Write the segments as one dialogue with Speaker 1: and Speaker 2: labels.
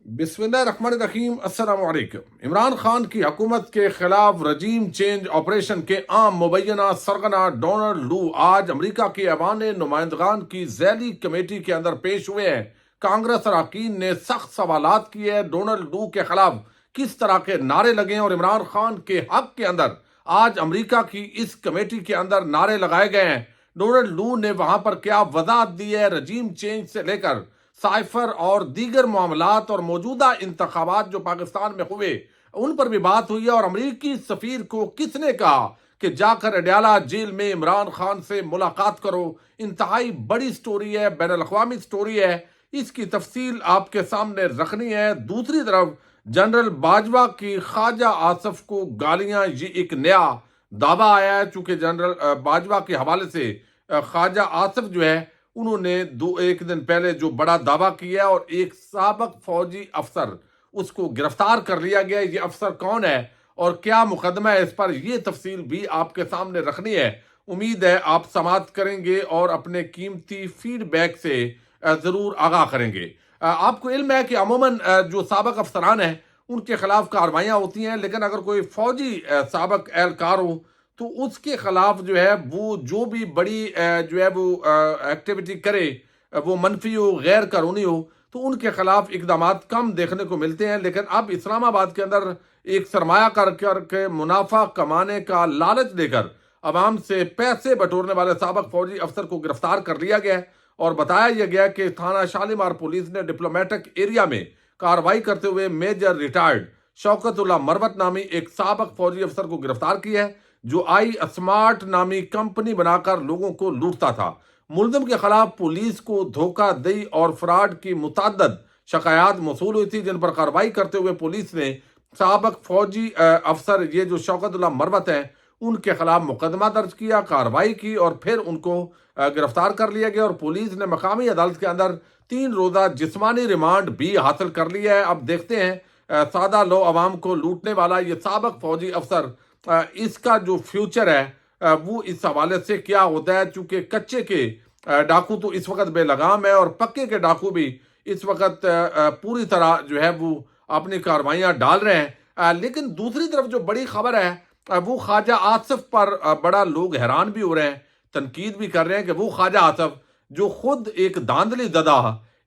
Speaker 1: بسم اللہ الرحمن الرحیم۔ السلام علیکم۔ عمران خان کی حکومت کے خلاف رجیم چینج آپریشن کے عام مبینہ سرغنہ ڈونلڈ لو آج امریکہ کے ایوان نمائندگان کی ذیلی کمیٹی کے اندر پیش ہوئے ہیں۔ کانگریس اراکین نے سخت سوالات کیے ڈونلڈ لو کے خلاف کس طرح کے نعرے لگے اور عمران خان کے حق کے اندر آج امریکہ کی اس کمیٹی کے اندر نعرے لگائے گئے ہیں۔ ڈونلڈ لو نے وہاں پر کیا وضاحت دی ہے رجیم چینج سے لے کر سائفر اور دیگر معاملات اور موجودہ انتخابات جو پاکستان میں ہوئے ان پر بھی بات ہوئی ہے، اور امریکی سفیر کو کس نے کہا کہ جا کر اڈیالہ جیل میں عمران خان سے ملاقات کرو۔ انتہائی بڑی سٹوری ہے، بین الاقوامی سٹوری ہے، اس کی تفصیل آپ کے سامنے رکھنی ہے۔ دوسری طرف جنرل باجوہ کی خواجہ آصف کو گالیاں، یہ ایک نیا دعویٰ آیا ہے، چونکہ جنرل باجوہ کے حوالے سے خواجہ آصف جو ہے انہوں نے ایک دن پہلے جو بڑا دعویٰ کیا اور ایک سابق فوجی افسر اس کو گرفتار کر لیا گیا۔ یہ افسر کون ہے اور کیا مقدمہ ہے، اس پر یہ تفصیل بھی آپ کے سامنے رکھنی ہے۔ امید ہے آپ سماعت کریں گے اور اپنے قیمتی فیڈ بیک سے ضرور آگاہ کریں گے۔ آپ کو علم ہے کہ عموماً جو سابق افسران ہیں ان کے خلاف کارروائیاں ہوتی ہیں، لیکن اگر کوئی فوجی سابق اہلکار ہو تو اس کے خلاف جو ہے وہ جو بھی بڑی جو ہے وہ ایکٹیویٹی کرے، وہ منفی ہو، غیر قانونی ہو، تو ان کے خلاف اقدامات کم دیکھنے کو ملتے ہیں۔ لیکن اب اسلام آباد کے اندر ایک سرمایہ کر کے منافع کمانے کا لالچ دے کر عوام سے پیسے بٹورنے والے سابق فوجی افسر کو گرفتار کر لیا گیا اور بتایا یہ گیا کہ تھانہ شالیمار پولیس نے ڈپلومیٹک ایریا میں کارروائی کرتے ہوئے میجر ریٹائرڈ شوکت اللہ مروت نامی ایک سابق فوجی افسر کو گرفتار کیا ہے، جو آئی اسمارٹ نامی کمپنی بنا کر لوگوں کو لوٹتا تھا۔ ملزم کے خلاف پولیس کو دھوکہ دہی اور فراڈ کی متعدد شکایات موصول ہوئی تھی، جن پر کارروائی کرتے ہوئے پولیس نے سابق فوجی افسر یہ جو شوکت اللہ مروت ہیں ان کے خلاف مقدمہ درج کیا، کارروائی کی اور پھر ان کو گرفتار کر لیا گیا، اور پولیس نے مقامی عدالت کے اندر 3 روزہ جسمانی ریمانڈ بھی حاصل کر لیا ہے۔ اب دیکھتے ہیں سادہ لو عوام کو لوٹنے والا یہ سابق فوجی افسر اس کا جو فیوچر ہے وہ اس حوالے سے کیا ہوتا ہے، چونکہ کچے کے ڈاکو تو اس وقت بے لگام ہے اور پکے کے ڈاکو بھی اس وقت پوری طرح جو ہے وہ اپنی کارروائیاں ڈال رہے ہیں۔ لیکن دوسری طرف جو بڑی خبر ہے وہ خواجہ آصف پر بڑا لوگ حیران بھی ہو رہے ہیں، تنقید بھی کر رہے ہیں کہ وہ خواجہ آصف جو خود ایک دھاندلی زدہ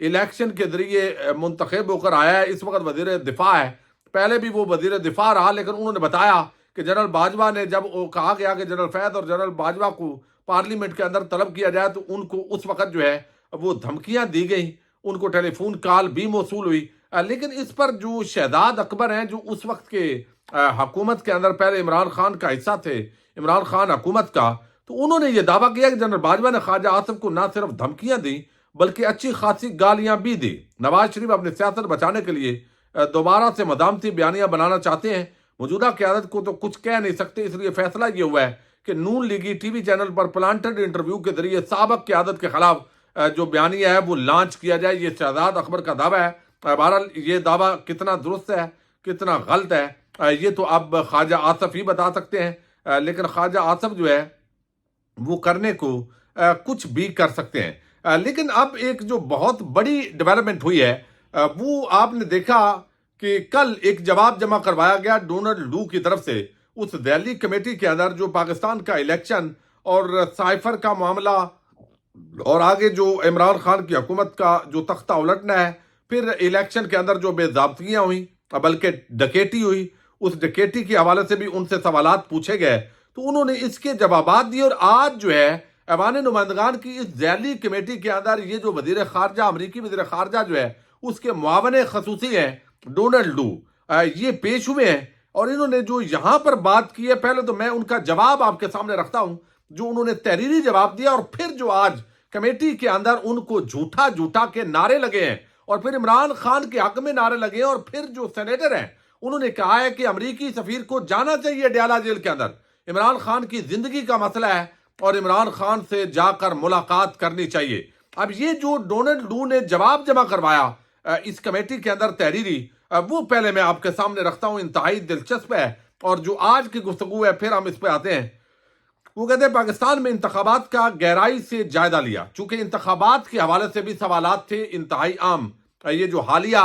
Speaker 1: الیکشن کے ذریعے منتخب ہو کر آیا ہے، اس وقت وزیر دفاع ہے، پہلے بھی وہ وزیر دفاع رہا، لیکن انہوں نے بتایا کہ جنرل باجوہ نے جب وہ کہا گیا کہ جنرل فیض اور جنرل باجوہ کو پارلیمنٹ کے اندر طلب کیا جائے تو ان کو اس وقت جو ہے وہ دھمکیاں دی گئیں، ان کو ٹیلی فون کال بھی موصول ہوئی۔ لیکن اس پر جو شہزاد اکبر ہیں جو اس وقت کے حکومت کے اندر پہلے عمران خان کا حصہ تھے، عمران خان حکومت کا، تو انہوں نے یہ دعویٰ کیا کہ جنرل باجوہ نے خواجہ آصف کو نہ صرف دھمکیاں دی بلکہ اچھی خاصی گالیاں بھی دی۔ نواز شریف اپنی سیاست بچانے کے لیے دوبارہ سے مدامتی بیانیاں بنانا چاہتے ہیں۔ موجودہ قیادت کو تو کچھ کہہ نہیں سکتے، اس لیے فیصلہ یہ ہوا ہے کہ نون لیگی ٹی وی چینل پر پلانٹڈ انٹرویو کے ذریعے سابق قیادت کے خلاف جو بیانیہ ہے وہ لانچ کیا جائے۔ یہ شہزاد اکبر کا دعویٰ ہے۔ بہرحال یہ دعویٰ کتنا درست ہے کتنا غلط ہے یہ تو اب خواجہ آصف ہی بتا سکتے ہیں، لیکن خواجہ آصف جو ہے وہ کرنے کو کچھ بھی کر سکتے ہیں۔ لیکن اب ایک جو بہت بڑی ڈیولپمنٹ ہوئی ہے وہ آپ نے دیکھا کہ کل ایک جواب جمع کروایا گیا ڈونلڈ لو کی طرف سے اس ذیلی کمیٹی کے اندر جو پاکستان کا الیکشن اور سائفر کا معاملہ اور آگے جو عمران خان کی حکومت کا جو تختہ الٹنا ہے، پھر الیکشن کے اندر جو بے ضابطگیاں ہوئیں بلکہ ڈکیٹی ہوئی، اس ڈکیٹی کے حوالے سے بھی ان سے سوالات پوچھے گئے تو انہوں نے اس کے جوابات دیے۔ اور آج جو ہے ایوان نمائندگان کی اس ذیلی کمیٹی کے اندر یہ جو وزیر خارجہ امریکی وزیر خارجہ جو ہے اس کے معاون خصوصی ہیں ڈونلڈ لو، یہ پیش ہوئے ہیں اور انہوں نے جو یہاں پر بات کی ہے، پہلے تو میں ان کا جواب آپ کے سامنے رکھتا ہوں جو انہوں نے تحریری جواب دیا، اور پھر جو آج کمیٹی کے اندر ان کو جھوٹا کے نعرے لگے ہیں اور پھر عمران خان کے حق میں نعرے لگے ہیں، اور پھر جو سینیٹر ہیں انہوں نے کہا ہے کہ امریکی سفیر کو جانا چاہیے ڈیالہ جیل کے اندر، عمران خان کی زندگی کا مسئلہ ہے اور عمران خان سے جا کر ملاقات کرنی چاہیے۔ اب یہ جو ڈونلڈ لو نے جواب جمع کروایا اس کمیٹی کے اندر تحریری، وہ پہلے میں آپ کے سامنے رکھتا ہوں، انتہائی دلچسپ ہے، اور جو آج کی گفتگو ہے پھر ہم اس پہ آتے ہیں۔ وہ کہتے ہیں پاکستان میں انتخابات کا گہرائی سے جائزہ لیا، چونکہ انتخابات کے حوالے سے بھی سوالات تھے انتہائی عام۔ یہ جو حالیہ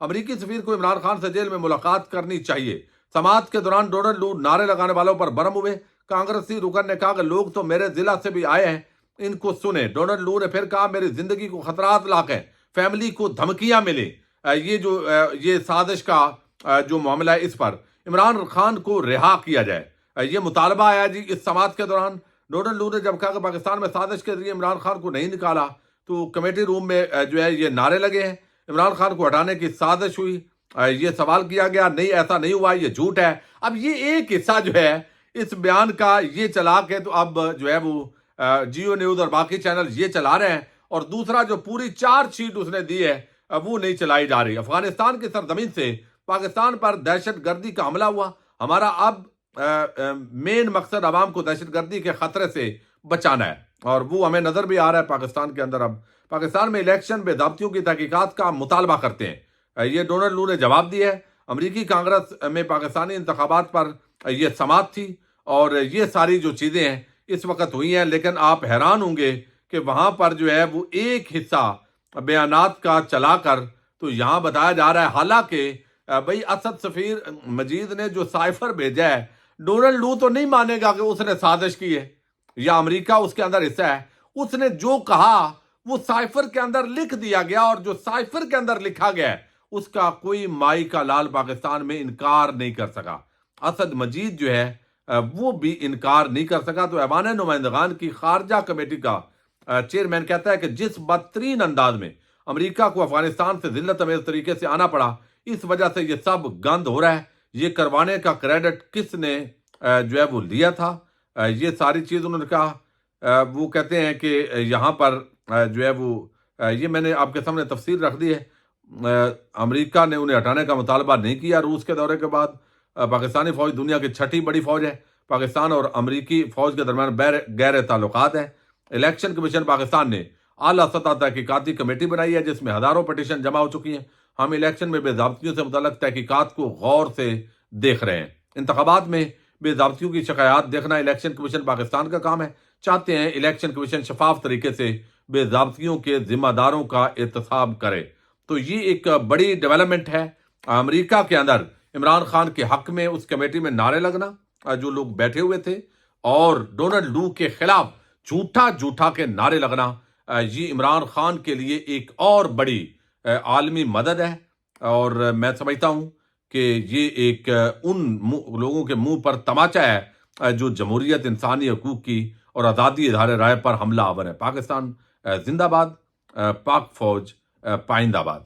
Speaker 1: امریکی سفیر کو عمران خان سے جیل میں ملاقات کرنی چاہیے۔ سماعت کے دوران ڈونلڈ لو نعرے لگانے والوں پر برہم ہوئے۔ کانگریسی رکن نے کہا کہ لوگ تو میرے ضلع سے بھی آئے ہیں، ان کو سنیں۔ ڈونلڈ لو نے پھر کہا میری زندگی کو خطرات لاحق ہیں، فیملی کو دھمکیاں ملیں۔ یہ سازش کا جو معاملہ ہے اس پر عمران خان کو رہا کیا جائے، یہ مطالبہ آیا جی اس سماعت کے دوران۔ ڈونلڈ لو نے جب کہا کہ پاکستان میں سازش کے ذریعے عمران خان کو نہیں نکالا تو کمیٹی روم میں جو ہے یہ نعرے لگے ہیں، عمران خان کو ہٹانے کی سازش ہوئی۔ یہ سوال کیا گیا نہیں ایسا نہیں ہوا، یہ جھوٹ ہے۔ اب یہ ایک حصہ جو ہے اس بیان کا یہ چلا کے تو اب جو ہے وہ جیو نیوز اور باقی چینل یہ چلا رہے ہیں، اور دوسرا جو پوری چارج شیٹ اس نے دی ہے وہ نہیں چلائی جا رہی۔ افغانستان کی سرزمین سے پاکستان پر دہشت گردی کا حملہ ہوا، ہمارا اب مین مقصد عوام کو دہشت گردی کے خطرے سے بچانا ہے، اور وہ ہمیں نظر بھی آ رہا ہے پاکستان کے اندر۔ اب پاکستان میں الیکشن بے ضابطیوں کی تحقیقات کا مطالبہ کرتے ہیں، یہ ڈونلڈ لو نے جواب دیا ہے۔ امریکی کانگریس میں پاکستانی انتخابات پر یہ سماعت تھی، اور یہ ساری جو چیزیں ہیں اس وقت ہوئی ہیں، لیکن آپ حیران ہوں گے کہ وہاں پر جو ہے وہ ایک حصہ بیانات کا چلا کر تو یہاں بتایا جا رہا ہے، حالانکہ بھئی اسد سفیر مجید نے جو سائفر بھیجا ہے، ڈونلڈ لو تو نہیں مانے گا کہ اس نے سازش کی ہے یا امریکہ اس کے اندر حصہ ہے۔ اس نے جو کہا وہ سائفر کے اندر لکھ دیا گیا، اور جو سائفر کے اندر لکھا گیا ہے اس کا کوئی مائی کا لال پاکستان میں انکار نہیں کر سکا۔ اسد مجید جو ہے وہ بھی انکار نہیں کر سکا۔ تو ایوان نمائندگان کی خارجہ کمیٹی کا چیئرمین کہتا ہے کہ جس بدترین انداز میں امریکہ کو افغانستان سے ذلت امیز طریقے سے آنا پڑا، اس وجہ سے یہ سب گند ہو رہا ہے۔ یہ کروانے کا کریڈٹ کس نے جو ہے وہ لیا تھا، یہ ساری چیز انہوں نے کہا۔ وہ کہتے ہیں کہ یہاں پر جو ہے وہ یہ میں نے آپ کے سامنے تفصیل رکھ دی ہے، امریکہ نے انہیں ہٹانے کا مطالبہ نہیں کیا روس کے دورے کے بعد۔ پاکستانی فوج دنیا کی چھٹی بڑی فوج ہے، پاکستان اور امریکی فوج کے درمیان گہرے تعلقات ہیں۔ الیکشن کمیشن پاکستان نے اعلیٰ سطح تحقیقاتی کمیٹی بنائی ہے جس میں ہزاروں پٹیشن جمع ہو چکی ہیں۔ ہم الیکشن میں بے ضابطیوں سے متعلق تحقیقات کو غور سے دیکھ رہے ہیں۔ انتخابات میں بے ضابطیوں کی شکایات دیکھنا الیکشن کمیشن پاکستان کا کام ہے۔ چاہتے ہیں الیکشن کمیشن شفاف طریقے سے بے ضابطیوں کے ذمہ داروں کا احتساب کرے۔ تو یہ ایک بڑی ڈیولپمنٹ ہے امریکہ کے اندر، عمران خان کے حق میں اس کمیٹی میں نعرے لگنا جو لوگ بیٹھے ہوئے تھے، اور ڈونلڈ لو کے خلاف جھوٹا کے نعرے لگنا، یہ عمران خان کے لیے ایک اور بڑی عالمی مدد ہے۔ اور میں سمجھتا ہوں کہ یہ ایک ان لوگوں کے منہ پر تماچا ہے جو جمہوریت، انسانی حقوق کی اور آزادی اظہار رائے پر حملہ آور ہے۔ پاکستان زندہ باد، پاک فوج پائندہ باد۔